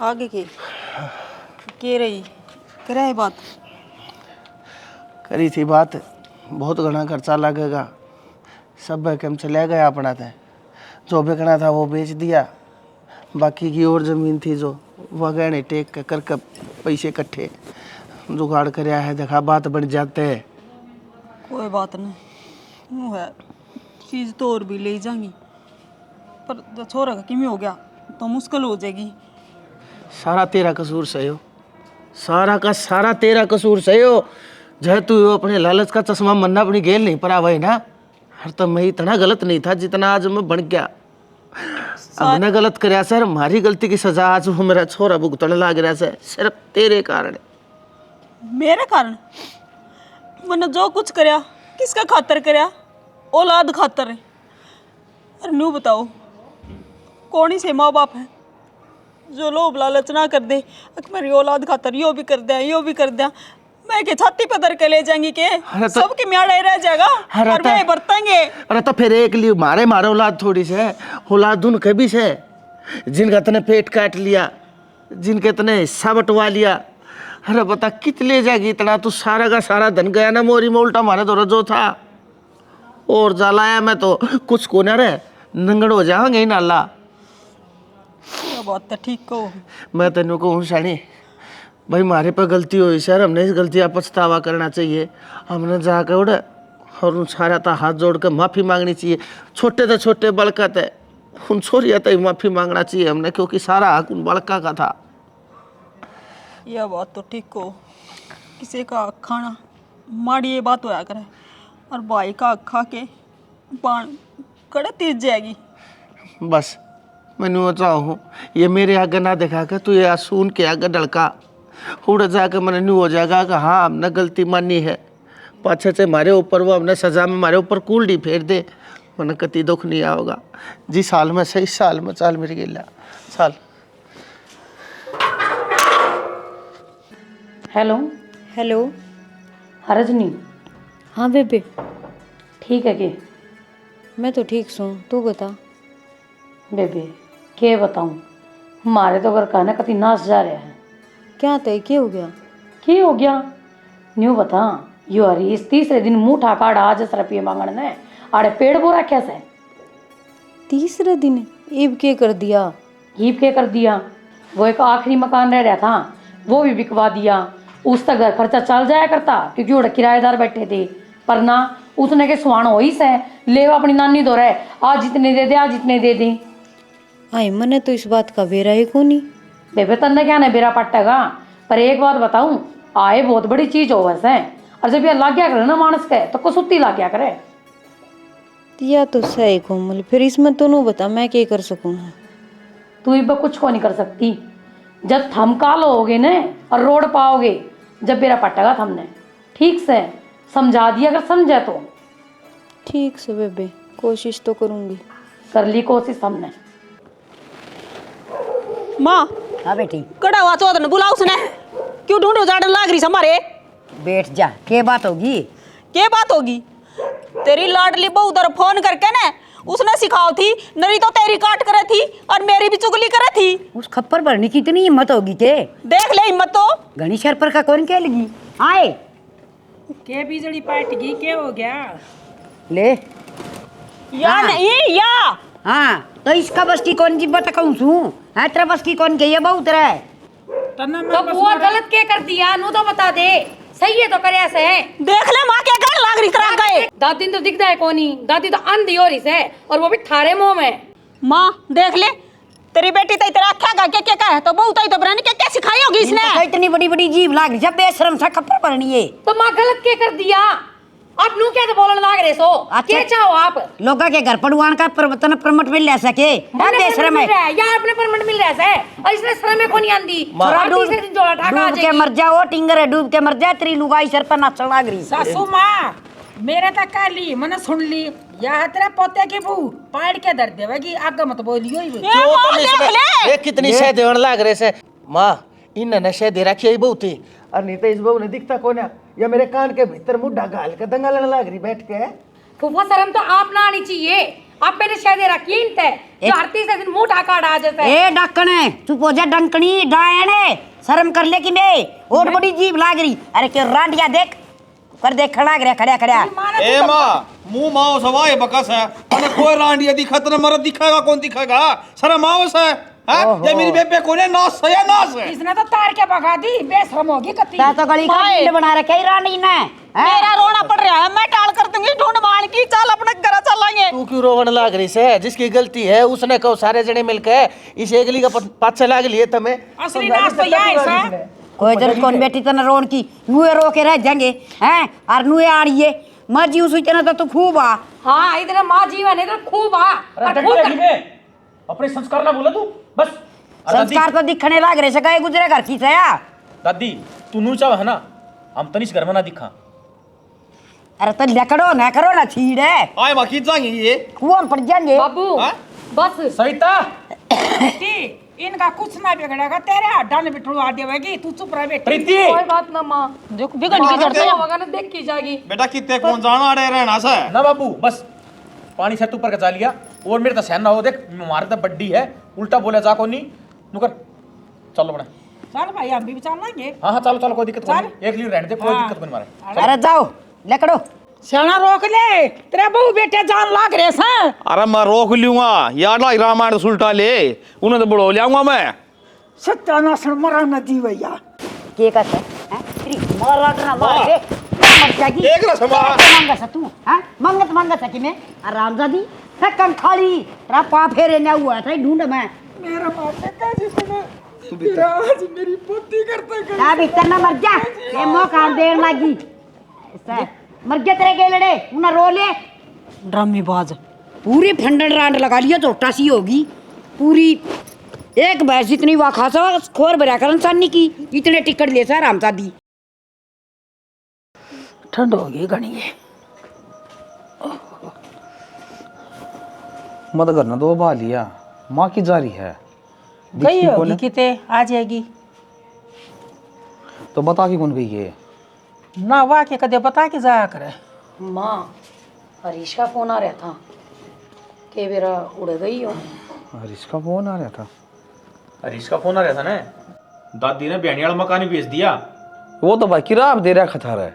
आगे के रही करे बात करी थी बात, बहुत घना खर्चा लगेगा, सब हम चले गए अपना थे, जो बेचना था वो बेच दिया, बाकी की और ज़मीन थी जो वह गहने टेक कर पैसे इकट्ठे जुगाड़ कराया है, देखा बात बन जाते है। कोई बात नहीं, वो है चीज़ तो और भी ले जाएंगी, पर जो छोरा का किमी हो गया तो मुश्किल हो जाएगी। सारा तेरा कसूर सही हो, सारा का सारा तेरा कसूर सही हो। जय तू अपने लालच का चश्मा मन्ना अपनी गेल नहीं परा वही ना, हर तो मैं इतना गलत नहीं था जितना आज मैं बन गया। हमने गलत कराया सर, हमारी गलती की सजा आज वो मेरा छोरा भुगतने लग रहा है सिर्फ तेरे कारण। मेरे कारण? मैंने जो कुछ करया किसका खातर करया? औलाद खातर है। अरे नू बताओ कौन ही से माँ बाप है जो लोभ लालच ना कर दे, मेरी औलाद खातर यो भी कर दिया यो भी कर दिया, मैं के छाती पे धर के ले जाएंगी के सबके म्याड़ा ही रह जाएगा और वे बरतेंगे। अरे तो फिर एक लिए मारे मारे औलाद थोड़ी से, औलाद उनके भी से जिनका तने पेट काट लिया, जिनके तने हिस्सा बंटवा लिया। अरे बता कित ले जाएगी इतना, तू सारा का सारा धन गया ना मोरी में, उल्टा मारे तो जो था और जलाया मैं तो कुछ को ना रहे, नंगड़ हो जाएंगे नाला। बात तो ठीक कहो, मैं तेनों कहूँ शानी भाई मारे पर गलती हुई सर, हमने इस गलती का पछतावा करना चाहिए, हमने जाकर उड़े और उन सारा था हाथ जोड़ कर माफ़ी मांगनी चाहिए। छोटे थे छोटे बड़का थे उन छोरिया तो माफ़ी मांगना चाहिए हमने, क्योंकि सारा हक उन बड़का का था। यह बात तो ठीक कहो, किसी का खाना माड़ी ये बात होया करे और भाई का खा के बाण कड़े तीज जाएगी। बस मैंने चाहूँ ये मेरे आगे ना देखा कर, तू ये सुन के आगे डलका उड़ जाकर मैंने न्यू हो जाएगा कि हाँ हमने गलती मानी है, पाछे से हमारे ऊपर वो हमने सजा में हमारे ऊपर कूलडी फेर दे, मैंने कति दुख नहीं आओगा। जी साल में सही साल में चाल मेरी गिला साल। Hello hello. रजनी। हाँ बेबे। ठीक है के? मैं तो ठीक हूँ, तू बता। बेबे के बताऊँ, हमारे तो घर का ना कति नाश जा रहा है। क्या तय क्या हो गया? की हो गया न्यू बता, यो हरी इस तीसरे दिन मुँह ठाका आज 10 रुपये मांगण ने आड़े पेड़ बोरा कैसे? तीसरे दिन ईब के कर दिया? ईब के कर दिया? वो एक आखिरी मकान रह रहा था वो भी बिकवा दिया, उस तक घर खर्चा चल जाया करता क्योंकि वो किराएदार बैठे थे, पर ना उसने के सुहान हो ही से ले अपनी नानी दो रहे, आज जितने दे दे आज जितने दे दे। आई मने तो इस बात का बेरा ही को नहीं। बेबे तन्ने क्या नहीं बेरा पट्टेगा, पर एक बात बताऊं, आए बहुत बड़ी चीज हो वैसे, और जब ये लाग गया करे ना मानस के तो कसुत्ती लाग गया करे। या तो सही कोमल, फिर इसमें तो नो बता मैं क्या कर सकूं। तू इब कुछ को नहीं कर सकती, जब थम काल होगे ने और रोड पाओगे जब बेरा पट्टेगा थमने। ठीक से समझा दिया अगर समझे तो। ठीक से बेबे, कोशिश तो करूंगी। कर ली कोशिश हमने। माँ। हाँ बेटी। कड़ा हुआ चौधर ने बुलाओ उसने, क्यों ढूंढो जाड़न लाग रही हमारे? बैठ जा, क्या बात होगी? क्या बात होगी? तेरी लाडली बहू उधर फोन करके ना उसने सिखाओ थी, नरी तो तेरी काट करे थी और मेरी भी चुगली करे थी। उस खप्पर भरने की इतनी हिम्मत होगी के? देख ले हिम्मत तो। घनी सर पर का कौन कह लगी? आए के बिजली पाट गई, क्या हो गया? ले या हाँ। नहीं या हाँ तो इसका बस की कौन जी बताऊं छू? है तेरा बस की कौन के? ये बहुत रहा तो बुआ गलत क्या कर दिया नू तो बता दे, सही है तो करे ऐसे है। देख ले माँ क्या कर लाग रही तरह गए। दादी तो दिखता है कोनी, दादी तो अंधी हो रही है और वो भी थारे मुंह में। माँ देख ले तेरी बेटी तो इतना क्या गा क्या क्या है तो बहुत ही तो बरानी क्या क्या सिखाई होगी इसने? इतनी बड़ी बड़ी जीभ लाग रही, जब बेशरम सा खप्पर भरनी है तो माँ गलत क्या कर दिया? आप नू क्या तो बोलने लाग रहे सो? क्या चाहो आप? लोगा के घर पड़ुआन का प्रवर्तन परमट मिल ले सके? है बेशरम है यार, अपने परमट मिल रहा है और इसने शर्म को नहीं आंदी। डूब के मर जाओ टिंगर है, डूब के मर जा, तेरी लुगाई सर पर नाचन लाग रही। सासू माँ मेरे तक कह ली, मैंने सुन ली, यह तेरे पोते की बहू पाड़ के दर देवेगी, आगे मत बोलियो ही। ये कितनी शह देवन लाग रहे से माँ, इन्होंने शह दे रखी है बहुत ही, और नहीं तो इस बहू ने दिखता कौन है, या मेरे कान के भीतर मुड्ढा गाल के दंगा लेने लाग रही बैठ के। फूफा शर्म तो आप ना आनी चाहिए। आप मैंने शायद रकीन थे जो आरती से दिन मुंह ढाका डा जैसे। ए डकने चुप हो जा डंकनी डायने शर्म कर ले कि मैं और बड़ी जीभ लाग रही। अरे क्यों रांडिया देख कर देख खड़ा कर खड़ा खड़ा। ए माँ मुंह माओ सवाए बकस है अने कोई रांडिया दिखत न मरद दिखाएगा कौन दिखाएगा शर्म आओ से हैं ये मेरी बेबे कोने नास है या नास है इसने तो तार के भगा दी बेशरम होगी कत्ती। ता तो गली का पिंड बना रखे ही रानी ने। मेरा रोना पड़ रहा है, मैं टाल कर दूंगी ढूंढ मार की। चल अपने घर चलाएंगे। तू क्यों रोवन लाग रही से? जिसकी गलती है उसने कहो सारे जने मिलके इस एकली का पाछे लाग लिए तुम्हें। असली नाच तो यही है। कोई जरूरत कौन बेटी तना रोन की नुए रो के रह जाएंगे हैं और नुए आड़िए माँ जी उस इतना तो तू खूब आ। हाँ इधर माँ जीवन है इधर खूब आ। अपने संस्कार ना बोला तू बस। संस्कार तो दिखने लाग रहे से गए गुजरे घर की से या। दादी तू नू चाह है ना हम तनिष घर में ना दिखा। अरे तो लकड़ो ना करो ना छीड़े आए मां की जाएंगे ये कुआं पड़ जाएंगे। बाबू बस सविता इनका कुछ ना बिगड़ेगा तेरे हड्डा ने बिठड़वा देवेगी तू चुप रह बेटी। प्रीति कोई बात ना माँ जो बिगड़ की करते हैं होगा ना देख की जाएगी। बेटा कितने कौन जाना अड़े रहना से ना बाबू बस पानी से ऊपर का जा लिया और मेरे तो सहन ना हो देख मारे तो बड्डी है उल्टा बोले जा को नहीं नुकर चलो बड़ा। चल भाई हम भी चल लेंगे। हाँ हाँ चलो चलो कोई दिक्कत नहीं एक लीटर रहने दे कोई दिक्कत नहीं मारे। अरे जाओ लकड़ो सियाना रोक ले तेरे बहू बेटे जान लाग रहे हैं। अरे मैं रोक लूंगा यार रामायण सुलटा ले उन्हें तो बढ़ो ले आऊंगा मैं। सत्यानाशन मरा न दी भैया के का है तेरी मारा ना मारे मर जाएगी। एक रस मार मांगा सा तू हैं मंगत मांगा सा कि मैं आरामजादी थकन खाली तेरा पा फेरे ना हुआ था ढूंढ मैं मेरा बाप का जिसने तेरा आज मेरी पुत्ती करता कर अब इतना मर जा ये मौका देर लगी मर गया तेरे के लड़े उन्हें रो ले ड्रामेबाज। पूरी फंडन रांड लगा लिया छोटा सी होगी पूरी एक भैंस इतनी वाह खासा खोर भरा कर इंसानी की इतने टिकट ले सा रामजादी। ठंड हो गई घनी है। मत करना दो बा लिया माँ की जारी है गई होगी किते आ जाएगी तो बता कि कौन गई है ना वाह के कदे बता के जाया करे। माँ हरीश का फोन आ रहा था कि मेरा उड़ गई हो। हरीश का फोन आ रहा था। हरीश का फोन आ रहा था ना दादी ने बयानी वाला मकान ही बेच दिया। वो तो भाई किराया दे रहा खतर है।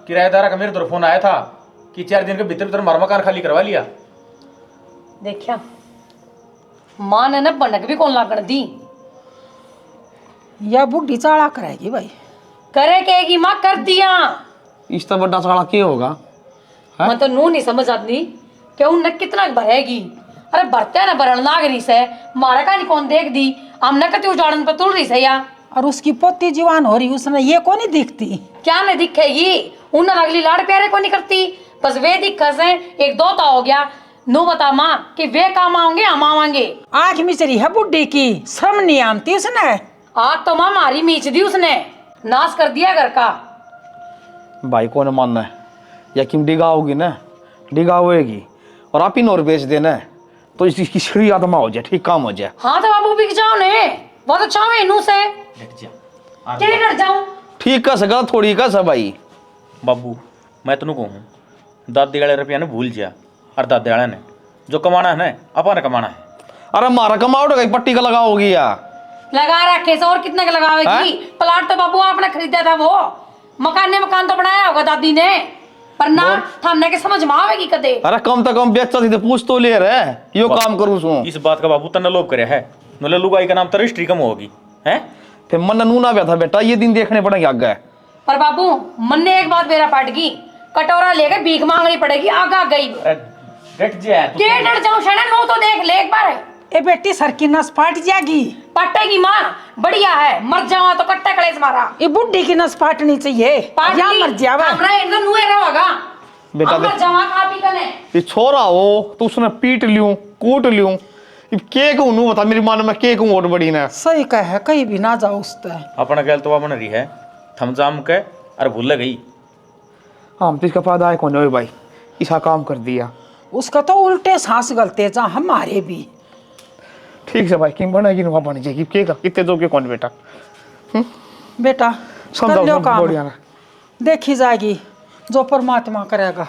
किराएदार का मेरे तरफ फोन आया था कि 4 दिन के भीतर भीतर हमारा मकान खाली करवा लिया। देखा माँ ने ना बनक भी कौन लागण दी। या बुढ़ी चाड़ा करेगी भाई करे कहेगी माँ कर दिया। इस तो बड़ा साला क्या होगा मैं तो नू नहीं समझ आती कि उन कितना भरेगी। अरे भरते ना भरण लाग रही से मारा का नहीं कौन देख दी हम न कति उजाड़न पे तुल रही से या और उसकी पोती जवान हो रही उसने ये को नहीं दिखती क्या नहीं दिखेगी उन अगली लाड़ प्यारे को नहीं करती बस वे दिक्कत से एक दो हो गया नो बता माँ कि वे काम आओगे हम आवांगे। आँख मिचरी है बुढ़ी की शर्म नहीं आती उसने। आग तो माँ मारी मीच दी उसने नाश कर दिया घर का। भाई कौन मानना है या कि डिगाओगी ना डिगा होएगी और आप ही नोर बेच देना तो इसकी श्री आत्मा हो जाए ठीक काम हो जाए। हाँ तो बाबू बिक जाओ ने बहुत अच्छा है इनू से क्या डर जाऊं ठीक का सगा थोड़ी का सब भाई बाबू मैं तेन कहूँ दादी वाले रुपया ने भूल जा और दादे वाले ने जो कमाना है ना अपन कमाना है। अरे मारा कमाओ पट्टी का लगाओगी या लगा रखे से और कितने का लगावेगी। प्लाट तो बाबू आपने खरीदा था वो मकान तो बनाया होगा दादी ने पर ना थामने के समझ में आवेगी कदे। अरे कम तो कम बेचता थी तो पूछ तो ले रहे यो काम करूँ सू इस बात का बाबू तन्ने लोभ करे है नोले लुगाई का नाम तो रजिस्ट्री कम होगी हैं फिर मन नू ना बैठा बेटा ये दिन देखने पड़ेंगे आगे। पर बाबू मन ने एक बात मेरा पाट की कटोरा लेकर भीख मांगनी पड़ेगी आगा गई डट जा के डर जाऊं शरण नो तो देख ले एक बार ए बेटी सर की नस फाट जाएगी पट्टेगी माँ बढ़िया है मर जावा तो कट्टे कलेस मारा ये बुढ़ी की नस फाटनी चाहिए या मर जावा बेटा मर जावा खा पी कने ये छोरा हो तो उसने पीट लियूं कूट लियूं के कहूं नू बता मेरी मान में के कहूं और बड़ी ने सही कहे कहीं भी ना जाओ उस पे अपना गैल तो बन रही है थमजाम के और भूल गई। हम तो इसका फायदा है कौन भाई ऐसा काम कर दिया उसका तो उल्टे सांस गलते जा हमारे भी ठीक से भाई किम बनेगी ना बन जाएगी के का कितने दो के कौन बेटा बेटा समझाओ कर लो काम बढ़िया ना देखी जाएगी जो परमात्मा करेगा।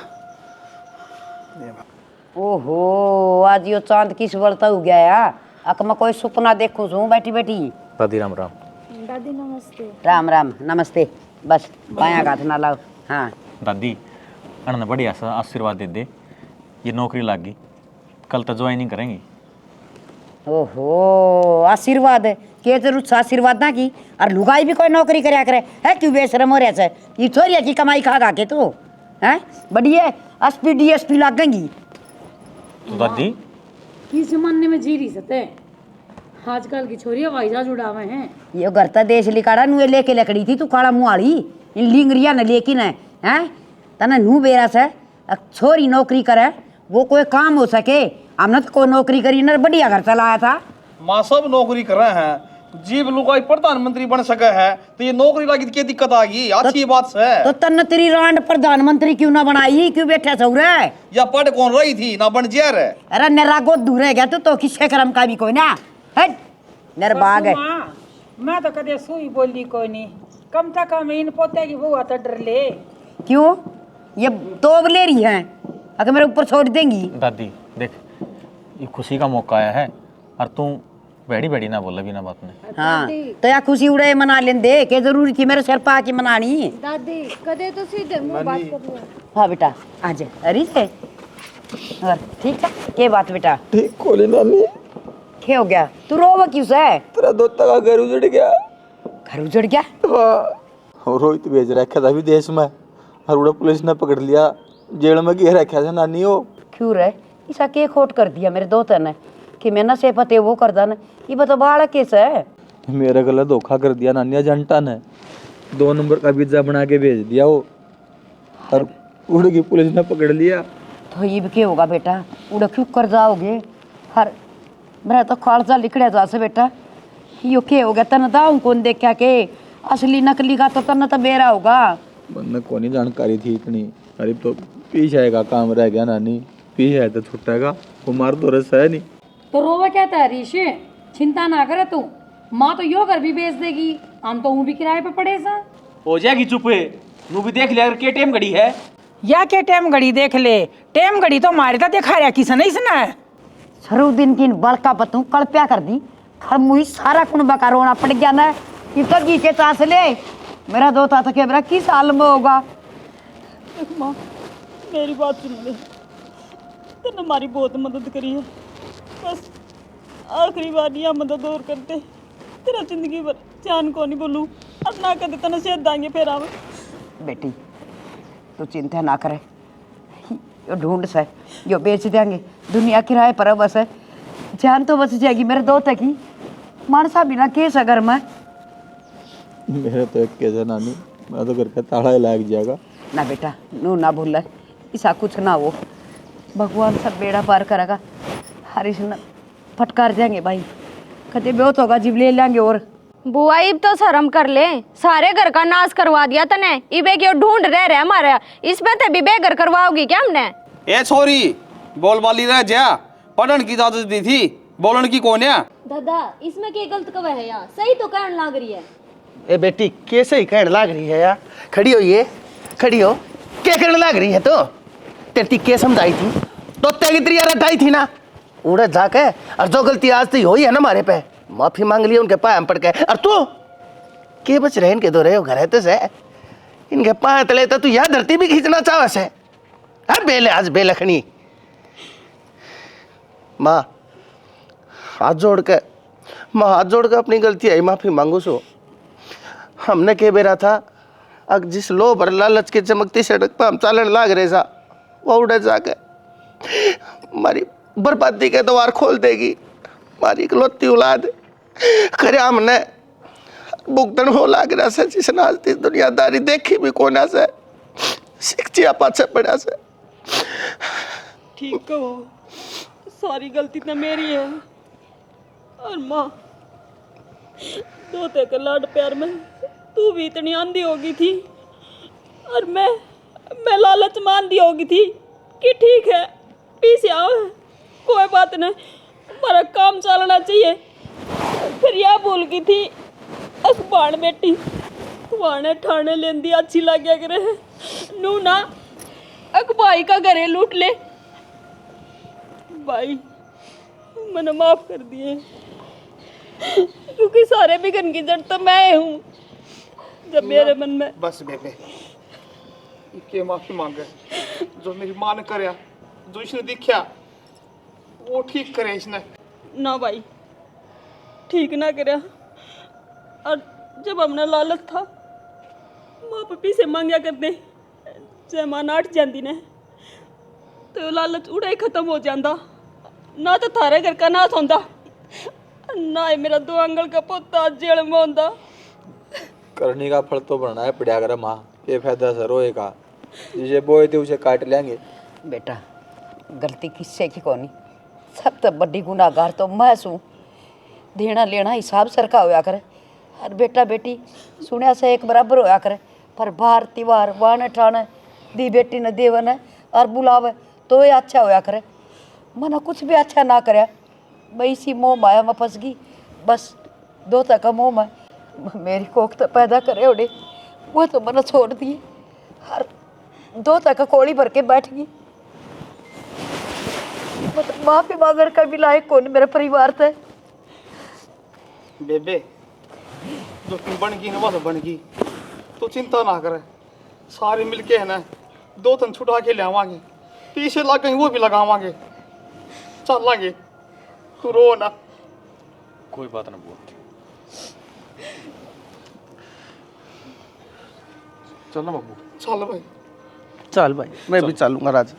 ओहो आज यो चांद किस बलता हो गया या अक मैं कोई सपना देखूं छू बैठी बैठी। दादी राम राम। राम राम नमस्ते। बस बाया हाथ ना लाओ। हाँ दादी अन्न बढ़िया सा आशीर्वाद दे दे, ये नौकरी लग गई, कल तो ज्वाइनिंग करेंगी। ओहो आशीर्वाद के जरूरत आशीर्वाद ना की और लुगाई भी कोई नौकरी करया करे है क्यों बेशरम हो रहा है ये थोड़ी है कि कमाई खा खा के तो है बढ़िया एसपी डीएसपी लागेंगी। तो दादी किस जमाने में जी रही सते आजकल की छोरियां हवाई जहाज उड़ावे हैं। ये घर ता देश लिकाड़ा नुए लेके लकड़ी थी तू काला मुआड़ी इन लिंगरिया न लेकिन है तना नू बेरा से छोरी नौकरी करे वो कोई काम हो सके। हमने तो कोई नौकरी करी ना बढ़िया घर चलाया था। माँ सब नौकरी कर रहे हैं, जीव लुगाई प्रधानमंत्री बन सके है तो ये नौकरी लगी क्या दिक्कत आ गई? अच्छी बात है। तो तन तेरी रांड प्रधानमंत्री क्यों ना बनाई क्यों बैठा सौरे या पढ़ कौन रही थी ना बन जिया रे। अरे नरा गो दूर है क्या तो किसके कर्म का भी कोई ना है नरबाग है। मैं तो कदे सुई बोली कोई नहीं, कम से कम इन पोते की बुआ तो डर ले। क्यों ये तोब ले रही है अगर मेरे ऊपर छोड़ देंगी। दादी देख ये खुशी का मौका आया है और तू बैठी बैठी ना बोला बिना बात में। हाँ तो या खुशी उड़े मना लेंदे के जरूरी थी मेरे सिर पा की मनानी। दादी कदे तो सीधे मुंह बात कर लो। हाँ बेटा आ जा अरे से और ठीक है के बात बेटा ठीक कोली नानी क्या हो गया तू रोवा क्यों से? तेरा दोता का घर उजड़ गया। घर उजड़ गया? हाँ और रोहित भेज रखा था विदेश में और उड़ा पुलिस ने पकड़ लिया, जेल में घेर रखा था नानी। हो क्यों रे ऐसा के खोट कर दिया मेरे दोस्त ने कि मैं नशे पते वो कर दन ये बता बाड़ा कैसे है? मेरे गला धोखा कर दिया नानी जनता ने, 2 नंबर का वीजा बना के भेज दिया वो और उड़ की पुलिस ने पकड़ लिया। तो ये भी क्या होगा बेटा उड़ा क्यों कर जाओगे? हर मेरा तो खालसा लिखड़ा जा से बेटा यो क्या हो गया तन दाऊ कौन देखा के असली नकली का तो तन तो बेरा होगा। मन को नहीं जानकारी थी इतनी। अरे तो पीछे का काम रह गया नानी, पीछे तो छुटेगा वो मार तो रस है नहीं। तो रोवा क्या था ऋषि, चिंता ना करे तू, माँ तो यो घर भी बेच देगी, हम तो भी किराए पे पड़े सा। हो जाएगी चुप, नू भी देख लिया के टेम घड़ी है या के टेम घड़ी देख ले, टेम घड़ी तो मारे था देखा रहा किसने इसने सरुद्दीन की बड़का पतू कल्प्या कर दी खर मुई सारा कुंबा का रोना पड़ गया ना इतना जी के चास ले मेरा दो था के मेरा किस हाल में होगा। माँ मेरी बात सुन ले, तूने हमारी बहुत मदद करी है, बस आखिरी बार यह मदद और करते तेरा जिंदगी भर जान को नहीं बोलूँ और ना कदे तना सेहत दांगे फिर आवे। बेटी तू चिंता ना करे यो ढूंढ से यो बेच देंगे दुनिया किराए पर बस है जान तो बच जाएगी मेरे दो तक ही मानसा बिना केस अगर मैं मेरा तो एक केस है नानी, मैं तो घर का ताला ही लाग जाएगा ना बेटा नू ना भूल ऐसा कुछ ना हो भगवान सब बेड़ा पार करेगा। हरीश न फटकार देंगे भाई कदे बहुत होगा जीव ले लेंगे। और बुआ इब तो शर्म कर ले, सारे घर का नाश करवा दिया तने, इबे क्यों ढूंढ रहे हमारा, इसमें तो भी बेघर करवाओगी क्या हमने? ए छोरी बोल वाली रह जा, पढ़न की इजाजत दी थी, बोलन की कौन है? दादा इसमें क्या गलत कवा है यार, सही तो कहने लग रही है। ए बेटी कैसे ही कहने लाग रही है यार, खड़ी हो ये खड़ी हो, क्या करने लाग रही है? तो तेरी क्या समझाई थी तो तेरी तेरी यार हटाई थी ना, उड़े जाके और जो गलती आज तो हुई है ना हमारे पे माफी मांग ली उनके पाए हम पड़ के। और तू के बच रहे इनके दो रहे हो घर है तो से इनके पाए तले तो तू यह धरती भी खींचना चाहे से बेले आज बेलखनी। माँ हाथ जोड़ के अपनी गलती आई माफी मांगू सो। हमने के बेरा था अग जिस लो भर लालच के चमकती सड़क पर हम चालन लाग रहे सा वो उड़े जाके हमारी बर्बादी के द्वार खोल देगी। हमारी इकलौती औलाद करे हमने भुगतन हो लाग रहा से जिसने आज तक दुनियादारी देखी भी कोना से शिक्षिया पाछे पड़ा से। ठीक कहो, सारी गलती तो मेरी है। और माँ दोते के लाड प्यार में तू भी इतनी आंधी होगी थी और मैं लालच में आंधी होगी थी कि ठीक है पीछे आओ कोई बात नहीं हमारा काम चलना चाहिए। फिर यह भूल गई थी अखबार बेटी वाने ठाणे लेंदी अच्छी लगे करे नू ना अखबाई का घरे लूट ले भाई मैंने माफ कर दिए, क्योंकि सारे बिगन की जड़ तो मैं हूँ। जब मेरे मन में बस बेबे के माफी मांगे, जो मेरी मां ने करया, जो इसने दिखा वो ठीक करे इसने। ना भाई ठीक ना करया। और जब हमने लालच था माँ पपी से मांगया करते, जब मां नाट जाती ने तो लालच उड़ा ही खत्म हो जाता। ना तो थारे घर का नाश होंदा, ना ही मेरा 2 अंगल का पोता जेल में होंदा। करनी का फल तो भरना है पड़ा कर माँ, ये फायदा सर होएगा, जिसे बोए थे उसे काट लेंगे। बेटा गलती किससे की कोनी, सब तो बड़ी गुनाहगार तो मैं हूँ। देना लेना हिसाब सरका होया करे, और बेटा बेटी सुनया से एक बराबर होया करे। पर बार तिवार वाने ठाने दी बेटी ने देवन और बुलावे तो ये अच्छा होया करे। मना कुछ भी अच्छा ना करे, मैं इसी मोह माया में फंस गई। बस 2 तक मोह में मेरी कोख तो पैदा करे उड़े, वो तो मना छोड़ दिए और 2 तक कोड़ी भर के बैठ गई। मतलब माफी मांगने का भी लायक कौन मेरे परिवार से। बेबे जो तुम बन गई ना वो तो बन गई, तो चिंता ना करे, सारे मिलके है ना 2 तन छुटा के ले आवांगे, पीछे लग गई वो भी लगावांगे, चलांगे, तू रो ना। कोई बात ना बुआ। चल ना बाबू, चल भाई। चल भाई मैं भी चलूंगा राजा।